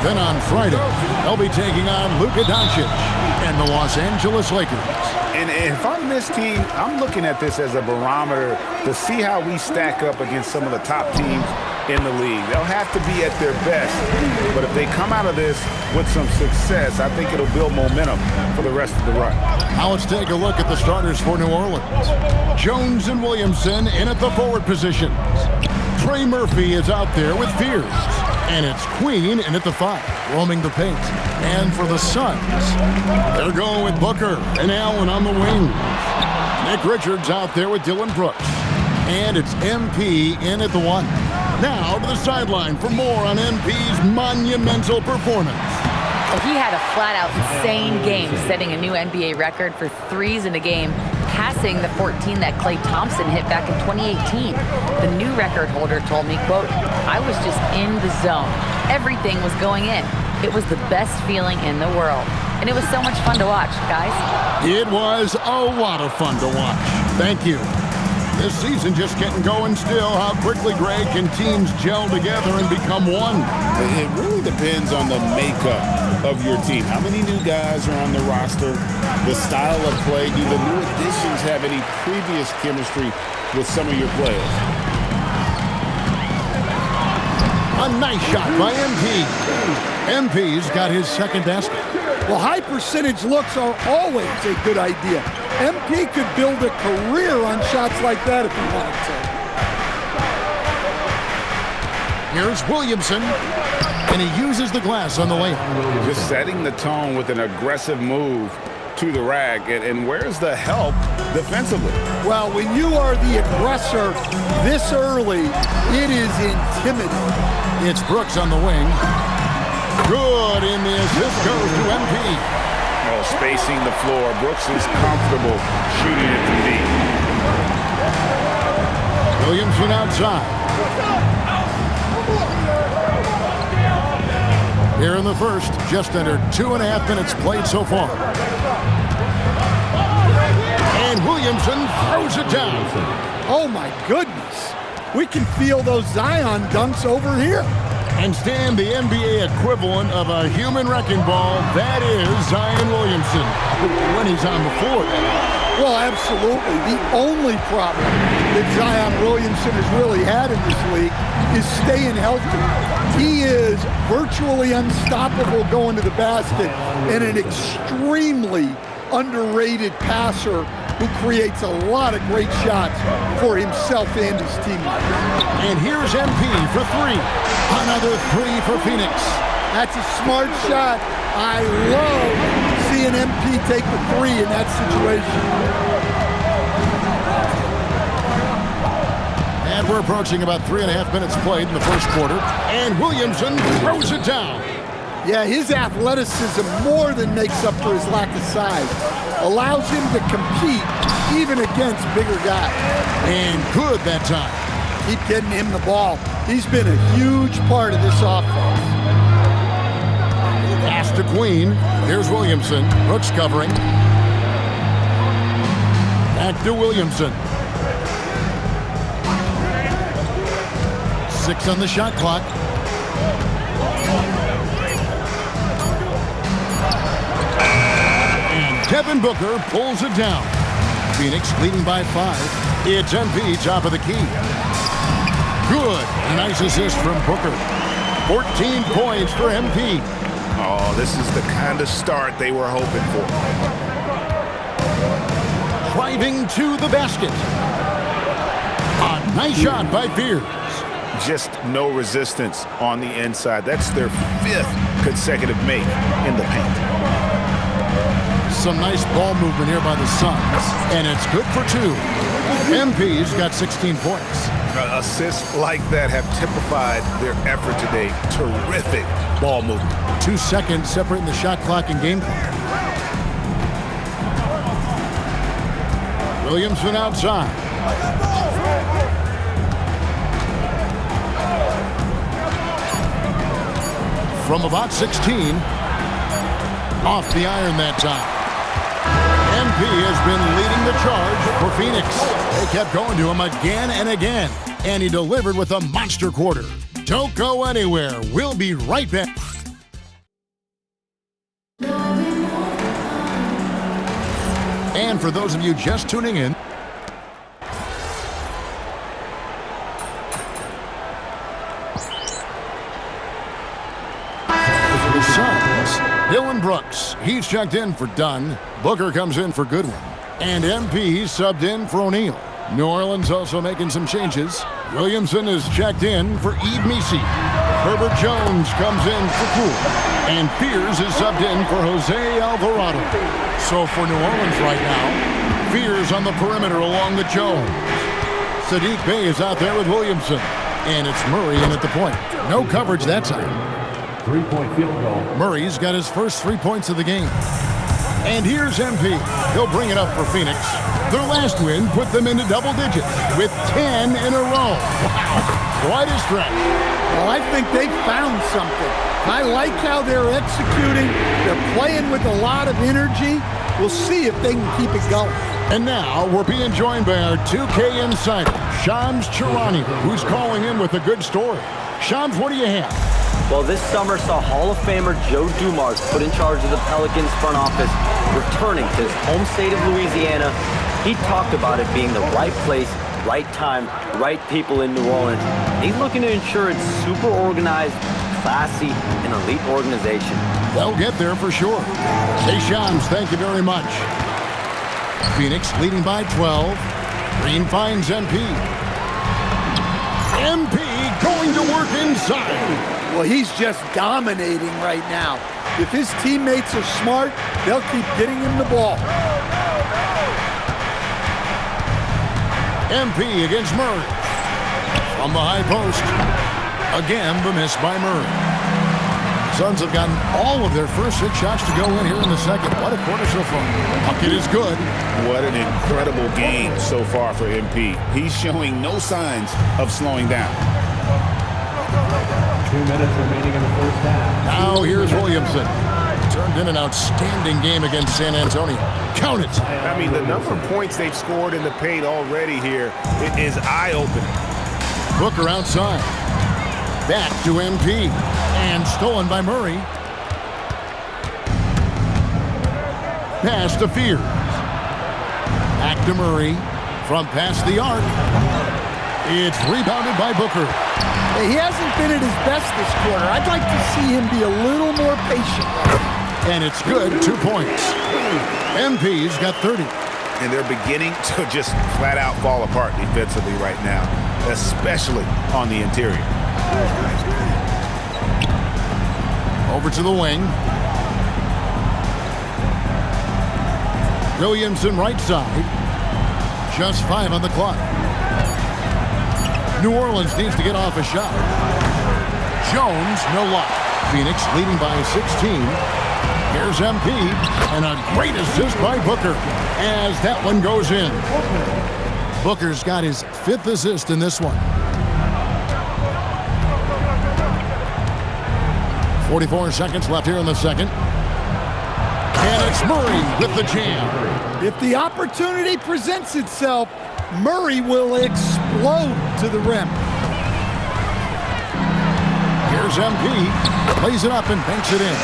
Then on Friday, they'll be taking on Luka Doncic and the Los Angeles Lakers. And if I'm this team, I'm looking at this as a barometer to see how we stack up against some of the top teams in the league. They'll have to be at their best. But if they come out of this with some success, I think it'll build momentum for the rest of the run. Now let's take a look at the starters for New Orleans. Jones and Williamson in at the forward positions. Trey Murphy is out there with Fears. And it's Queen in at the 5, roaming the paint. And for the Suns, they're going with Booker and Allen on the wing. Nick Richards out there with Dylan Brooks. And it's MP in at the 1. Now to the sideline for more on MP's monumental performance. He had a flat-out insane game, setting a new NBA record for threes in a game, passing the 14 that Klay Thompson hit back in 2018. The new record holder told me, quote, "I was just in the zone. Everything was going in. It was the best feeling in the world. And it was so much fun to watch, guys." It was a lot of fun to watch. Thank you. This season just getting going still. How quickly, Greg, can teams gel together and become one? It really depends on the makeup of your team. How many new guys are on the roster? The style of play. Do the new additions have any previous chemistry with some of your players? A nice shot by MP. MP's got his second basket. Well, high percentage looks are always a good idea. MP could build a career on shots like that if he wanted to. Here's Williamson, and he uses the glass on the layup. Just setting the tone with an aggressive move to the rack. And where's the help defensively? Well, when you are the aggressor this early, it is intimidating. It's Brooks on the wing. Good, and the assist goes to MP. Oh, spacing the floor. Brooks is comfortable shooting it from deep. Williamson outside. Here in the first, just under 2.5 minutes played so far. And Williamson throws it down. Oh, my goodness. We can feel those Zion dunks over here. And Stan, the NBA equivalent of a human wrecking ball, that is Zion Williamson, when he's on the floor. Well, absolutely. The only problem that Zion Williamson has really had in this league is staying healthy. He is virtually unstoppable going to the basket and an extremely underrated passer who creates a lot of great shots for himself and his teammates. And here's MP for 3. Another 3 for Phoenix. That's a smart shot. I love seeing MP take the 3 in that situation. And we're approaching about 3.5 minutes played in the first quarter. And Williamson throws it down. Yeah, his athleticism more than makes up for his lack of size. Allows him to compete even against bigger guys. And good that time. Keep getting him the ball. He's been a huge part of this offense. Pass to Queen. Here's Williamson. Brooks covering. Back to Williamson. 6 on the shot clock. And Devin Booker pulls it down. Phoenix leading by 5. It's MP top of the key. Good. Nice assist from Booker. 14 points for MP. Oh, this is the kind of start they were hoping for. Driving to the basket. A nice shot by Fears. Just no resistance on the inside. That's their 5th consecutive make in the paint. Some nice ball movement here by the Suns. And it's good for 2. MP's got 16 points. Assists like that have typified their effort today. Terrific ball movement. 2 seconds separating the shot clock and game clock. Williamson outside. From about 16. Off the iron that time. MP has been leading the charge for Phoenix. They kept going to him again and again, and he delivered with a monster quarter. Don't go anywhere. We'll be right back. And for those of you just tuning in, Suns, Dylan Brooks, he's checked in for Dunn. Booker comes in for Goodwin. And MP subbed in for O'Neal. New Orleans also making some changes. Williamson is checked in for Yves Missi. Herbert Jones comes in for Poole. And Fears is subbed in for Jose Alvarado. So for New Orleans right now, Fears on the perimeter along with Jones. Sadiq Bey is out there with Williamson. And it's Murray in at the point. No coverage that time. 3-point field goal. Murray's got his first 3 points of the game. And here's MP. He'll bring it up for Phoenix. Their last win put them into double digits with 10 in a row. Wow, quite a stretch. Well, I think they found something. I like how they're executing. They're playing with a lot of energy. We'll see if they can keep it going. And now we're being joined by our 2K insider, Shams Charania, who's calling in with a good story. Shams, what do you have? Well, this summer saw Hall of Famer Joe Dumars put in charge of the Pelicans front office, returning to his home state of Louisiana. He talked about it being the right place, right time, right people in New Orleans. He's looking to ensure it's super organized, classy, and elite organization. They'll get there for sure. Hey, Shams, thank you very much. Phoenix leading by 12. Green finds MP. MP going to work inside. Well, he's just dominating right now. If his teammates are smart, they'll keep getting him the ball. MP against Murray. From the high post. Again, the miss by Murray. Suns have gotten all of their first 6 shots to go in here in the second. What a quarter so far. Bucket is good. What an incredible game so far for MP. He's showing no signs of slowing down. 2 minutes remaining in the first half. Now here's Williamson. Turned in an outstanding game against San Antonio. Count it. I mean, the number of points they've scored in the paint already here is eye-opening. Booker outside. Back to MP. And stolen by Murray. Pass to Fears. Back to Murray. From past the arc. It's rebounded by Booker. He hasn't been at his best this quarter. I'd like to see him be a little more patient. And it's good, 2 points. MP's got 30. And they're beginning to just flat out fall apart defensively right now, especially on the interior. Over to the wing. Williamson right side. Just 5 on the clock. New Orleans needs to get off a shot. Jones, no luck. Phoenix leading by 16. Here's MP, and a great assist by Booker as that one goes in. Booker's got his 5th assist in this one. 44 seconds left here in the second. And it's Murray with the jam. If the opportunity presents itself, Murray will explode to the rim. Here's MP. Plays it up and banks it in.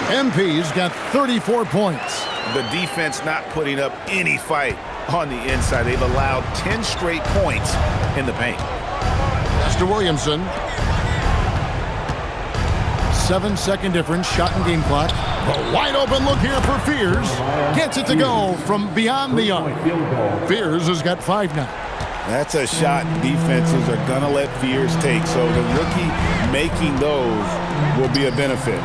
MP's got 34 points. The defense not putting up any fight on the inside. They've allowed 10 straight points in the paint. That's to Williamson. 7-second difference, shot and game clock. A wide open look here for Fears. Gets it to go from beyond the arc. Fears has got 5 now. That's a shot defenses are going to let Fears take. So the rookie making those will be a benefit.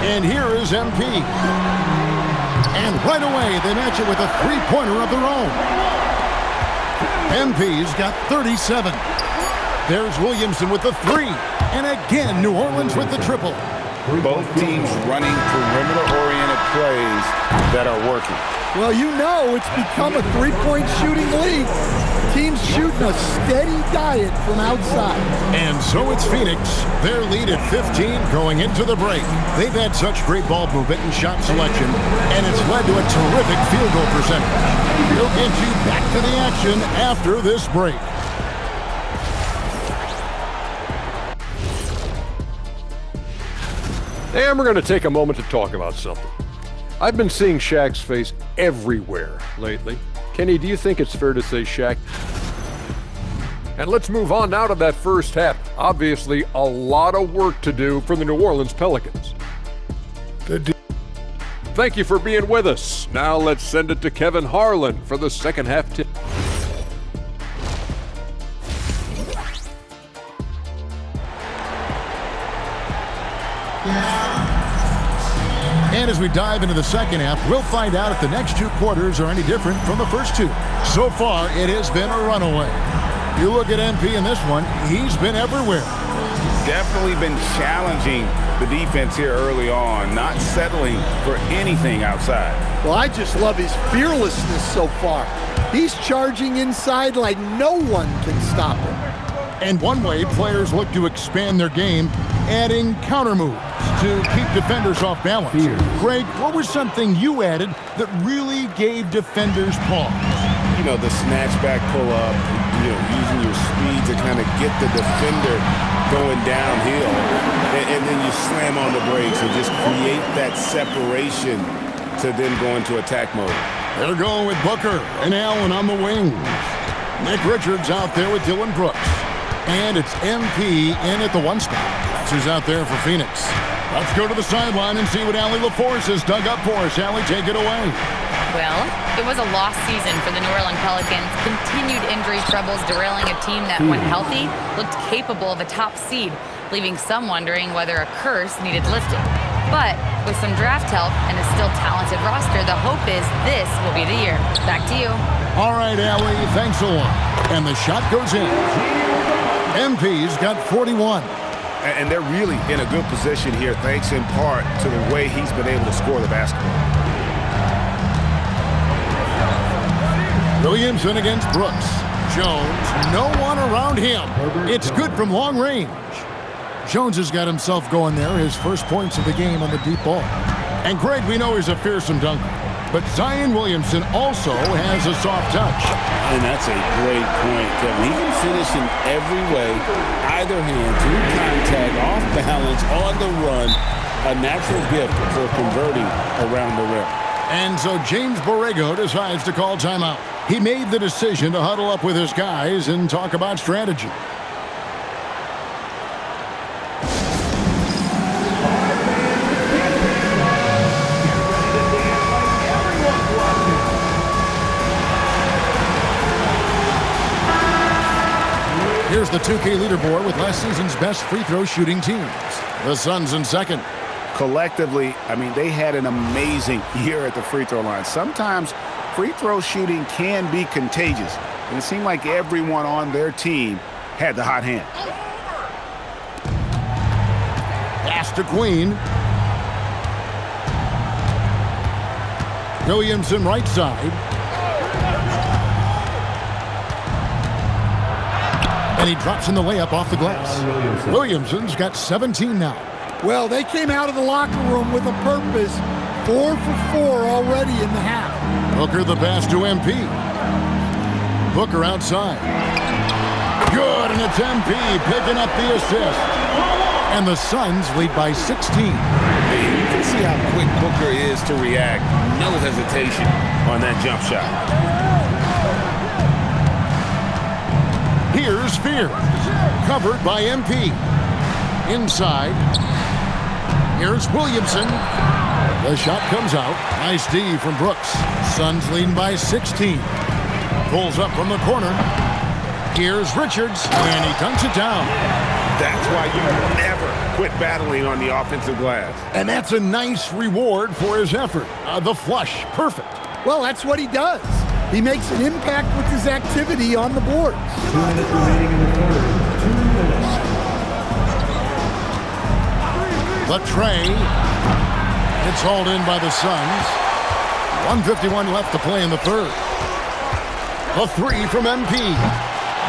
And here is MP. And right away, they match it with a 3-pointer of their own. MP's got 37. There's Williamson with the 3. And again, New Orleans with the triple. Both teams running perimeter-oriented plays that are working. Well, you know it's become a 3-point shooting league. Teams shooting a steady diet from outside. And so it's Phoenix. Their lead at 15 going into the break. They've had such great ball movement and shot selection, and it's led to a terrific field goal percentage. We'll get you back to the action after this break. And we're going to take a moment to talk about something. I've been seeing Shaq's face everywhere lately. Kenny, do you think it's fair to say Shaq? And let's move on now to that first half. Obviously, a lot of work to do for the New Orleans Pelicans. Thank you for being with us. Now let's send it to Kevin Harlan for the second half tip. And as we dive into the second half, we'll find out if the next two quarters are any different from the first two. So far, it has been a runaway. You look at MP in this one, he's been everywhere. Definitely been challenging the defense here early on, not settling for anything outside. Well, I just love his fearlessness so far. He's charging inside like no one can stop him. And one way players look to expand their game, adding counter moves to keep defenders off balance. Greg, what was something you added that really gave defenders pause? You know, the snatch back pull-up, using your speed to kind of get the defender going downhill, and then you slam on the brakes and just create that separation to then go into attack mode. They're going with Booker and Allen on the wings. Nick Richards out there with Dylan Brooks. And it's MP in at the one spot. That's who's out there for Phoenix. Let's go to the sideline and see what Allie LaForce has dug up for us. Allie, take it away. Well, it was a lost season for the New Orleans Pelicans. Continued injury troubles derailing a team that, when healthy, looked capable of a top seed, leaving some wondering whether a curse needed lifting. But with some draft help and a still talented roster, the hope is this will be the year. Back to you. All right, Allie, thanks a lot. And the shot goes in. MP's got 41. And they're really in a good position here, thanks in part to the way he's been able to score the basketball. Williamson against Brooks. Jones, no one around him. It's good from long range. Jones has got himself going there, his first points of the game on the deep ball. And Greg, we know he's a fearsome dunker. But Zion Williamson also has a soft touch. And that's a great point, Kevin. He can finish in every way, either hand, through contact, off balance, on the run. A natural gift for converting around the rim. And so James Borrego decides to call timeout. He made the decision to huddle up with his guys and talk about strategy. Here's the 2K leaderboard with last season's best free throw shooting teams. The Suns in second. Collectively, I mean, they had an amazing year at the free throw line. Sometimes free throw shooting can be contagious, and it seemed like everyone on their team had the hot hand. Pass to Queen. Williamson right side. And he drops in the layup off the glass. Williamson's got 17 now. Well, they came out of the locker room with a purpose. 4 for 4 already in the half. Booker the pass to MP. Booker outside. Good, and it's MP picking up the assist. And the Suns lead by 16. You can see how quick Booker is to react. No hesitation on that jump shot. Here's Fear, covered by MP. Inside, here's Williamson. The shot comes out. Nice D from Brooks. Suns leading by 16. Pulls up from the corner. Here's Richards, and he dunks it down. That's why you never quit battling on the offensive glass. And that's a nice reward for his effort. The flush, perfect. Well, that's what he does. He makes an impact with his activity on the boards. 2 minutes remaining in the third. 2 minutes. The tray. It's hauled in by the Suns. 1:51 left to play in the third. A three from MP.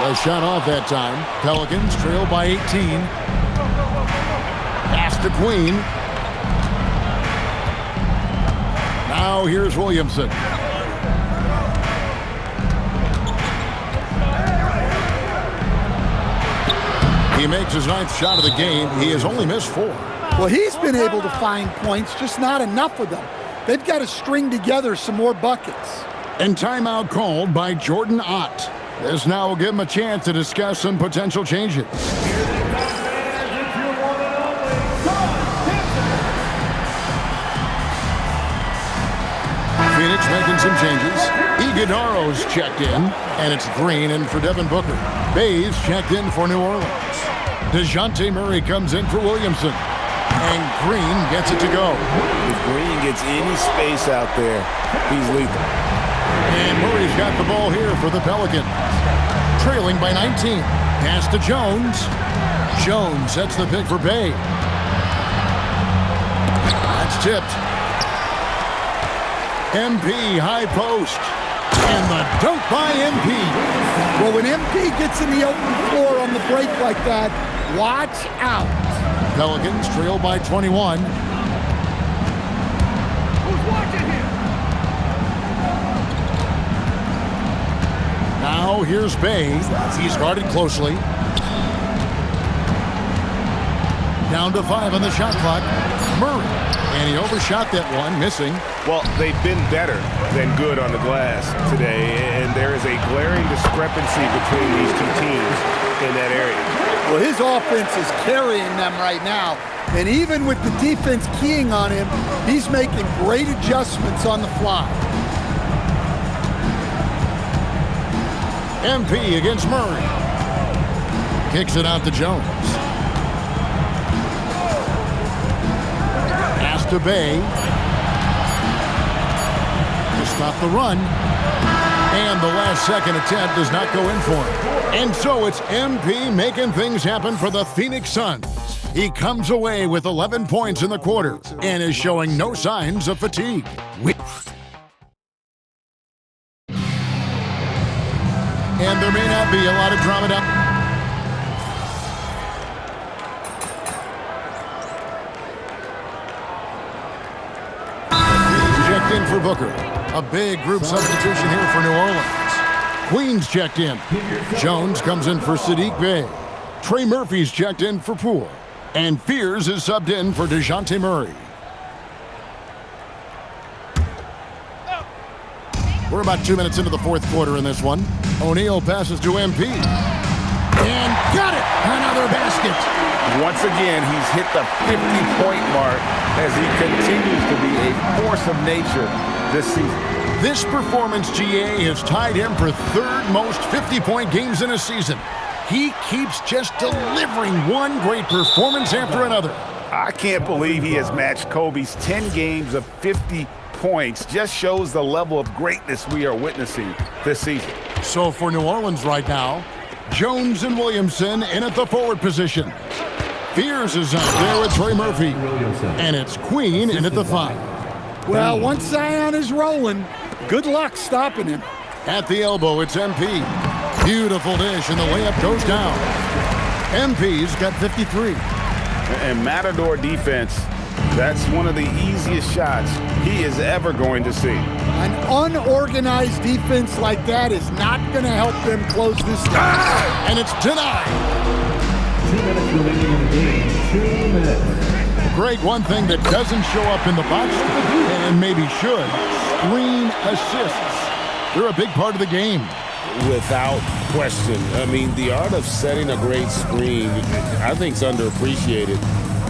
The shot off that time. Pelicans trail by 18. Pass to Queen. Now here's Williamson. He makes his 9th shot of the game. He has only missed 4. Well, he's been able to find points, just not enough of them. they've got to string together some more buckets. And timeout called by Jordan Ott. This now will give him a chance to discuss some potential changes. Phoenix making some changes. Iguodaro's checked in, and it's Green in for Devin Booker. Bayes checked in for New Orleans. DeJounte Murray comes in for Williamson. And Green gets it to go. If Green gets any space out there, he's lethal. And Murray's got the ball here for the Pelicans. Trailing by 19. Pass to Jones. Jones sets the pick for Bay. That's tipped. MP high post. And the dunk by MP. Well, when MP gets in the open floor on the break like that, watch out. Pelicans trail by 21. Who's watching here? Now here's Bay. He's guarded closely. Down to 5 on the shot clock. Murray. And he overshot that one, missing. Well, they've been better than good on the glass today, and there is a glaring discrepancy between these two teams in that area. Well, his offense is carrying them right now. And even with the defense keying on him, he's making great adjustments on the fly. MP against Murray. Kicks it out to Jones. Pass to Bay. To stop the run. And the last second attempt does not go in for him. And so it's MP making things happen for the Phoenix Suns. He comes away with 11 points in the quarter and is showing no signs of fatigue. And there may not be a lot of drama down. Checked in for Booker. A big group substitution here for New Orleans. Queens checked in. Jones comes in for Sadiq Bey. Trey Murphy's checked in for Poole. And Fears is subbed in for DeJounte Murray. We're about 2 minutes into the fourth quarter in this one. O'Neal passes to MP. And got it! Another basket. Once again, he's hit the 50-point mark as he continues to be a force of nature this season. This performance, GA, has tied him for third most 50-point games in a season. He keeps just delivering one great performance after another. I can't believe he has matched Kobe's 10 games of 50 points. Just shows the level of greatness we are witnessing this season. So for New Orleans right now, Jones and Williamson in at the forward position. Fears is out there with Trey Murphy. And it's Queen in at the 5. Well, once Zion is rolling, good luck stopping him. At the elbow, it's MP. Beautiful dish, and the layup goes down. MP's got 53. And Matador defense, that's one of the easiest shots he is ever going to see. An unorganized defense like that is not going to help them close this down. And it's denied. 2 minutes remaining in the game. 2 minutes. Greg, one thing that doesn't show up in the box, and maybe should, screen assists. They're a big part of the game. Without question. I mean, the art of setting a great screen, I think, is underappreciated.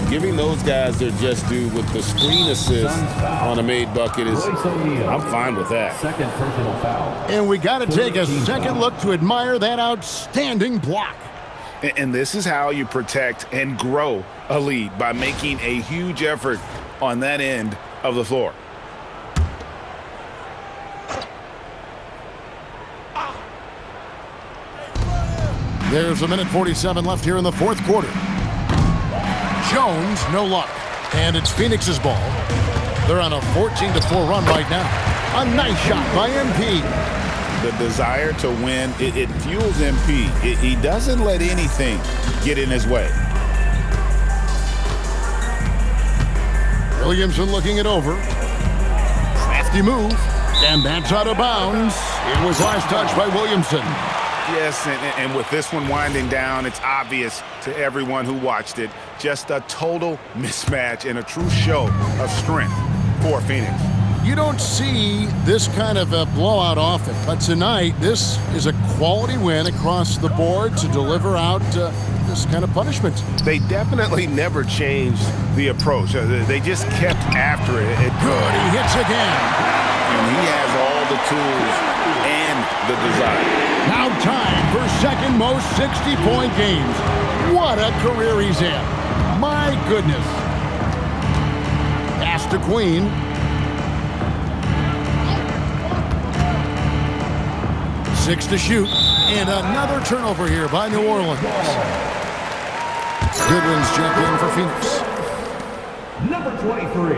Giving those guys their just due with the screen assist on a made bucket is, I'm fine with that. Second personal foul. And we got to take a second look to admire that outstanding block. And this is how you protect and grow a lead, by making a huge effort on that end of the floor. There's a minute 47 left here in the fourth quarter. Jones, no luck. And it's Phoenix's ball. They're on a 14-4 run right now. A nice shot by MP. The desire to win, it fuels MP. He doesn't let anything get in his way. Williamson looking it over. Crafty move. And that's out of bounds. It was last touched by Williamson. Yes, and with this one winding down, it's obvious to everyone who watched it. Just a total mismatch and a true show of strength for Phoenix. You don't see this kind of a blowout often, but tonight this is a quality win across the board to deliver out this kind of punishment. They definitely never changed the approach. They just kept after it. Good, he hits again. And he has all the tools and the desire. Now time for second most 60-point games. What a career he's had. My goodness. Pass to Queen. Six to shoot. And another turnover here by New Orleans. Goodwin's jumped in for Phoenix. Number 23,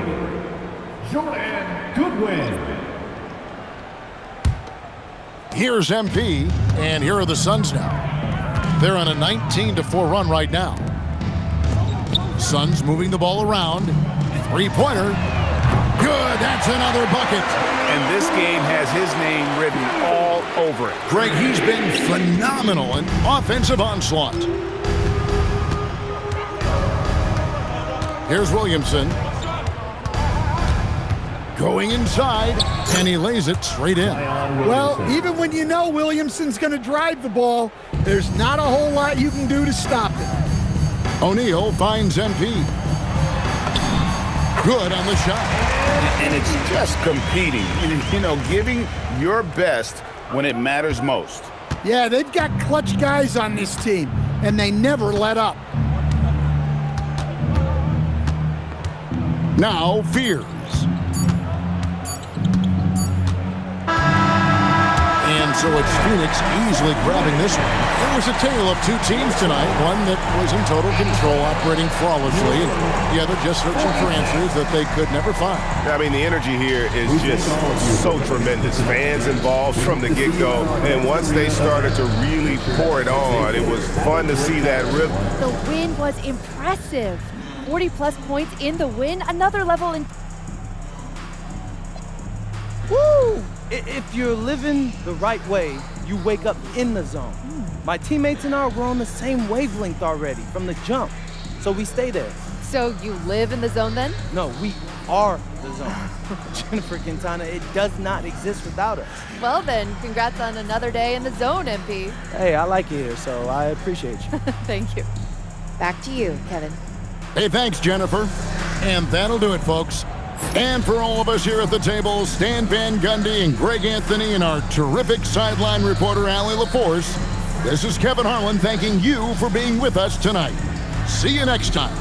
Jordan Goodwin. Here's MP, and here are the Suns now. They're on a 19-4 run right now. Suns moving the ball around. Three-pointer. Good, that's another bucket. And this game has his name written all over it. Greg, he's been phenomenal in offensive onslaught. Here's Williamson. Going inside, and he lays it straight in. Well, even when you know Williamson's going to drive the ball, there's not a whole lot you can do to stop it. O'Neal finds MP. Good on the shot. And it's just competing, you know, giving your best when it matters most. Yeah, they've got clutch guys on this team, and they never let up. Now Fears. And so it's Phoenix easily grabbing this one. It was a tale of two teams tonight, one that was in total control, operating flawlessly, and the other just searching for answers that they could never find. I mean, the energy here is just so tremendous. Fans involved from the get-go, and once they started to really pour it on, it was fun to see that rip. The win was impressive. 40-plus points in the win, another level in... Woo! If you're living the right way, you wake up in the zone. My teammates and I were on the same wavelength already from the jump, so we stay there. So you live in the zone then? No, we are the zone. Jennifer Quintana, it does not exist without us. Well then, congrats on another day in the zone, MP. Hey, I like it here, so I appreciate you. Thank you. Back to you, Kevin. Hey, thanks, Jennifer. And that'll do it, folks. And for all of us here at the table, Stan Van Gundy and Greg Anthony and our terrific sideline reporter, Allie LaForce, this is Kevin Harlan thanking you for being with us tonight. See you next time.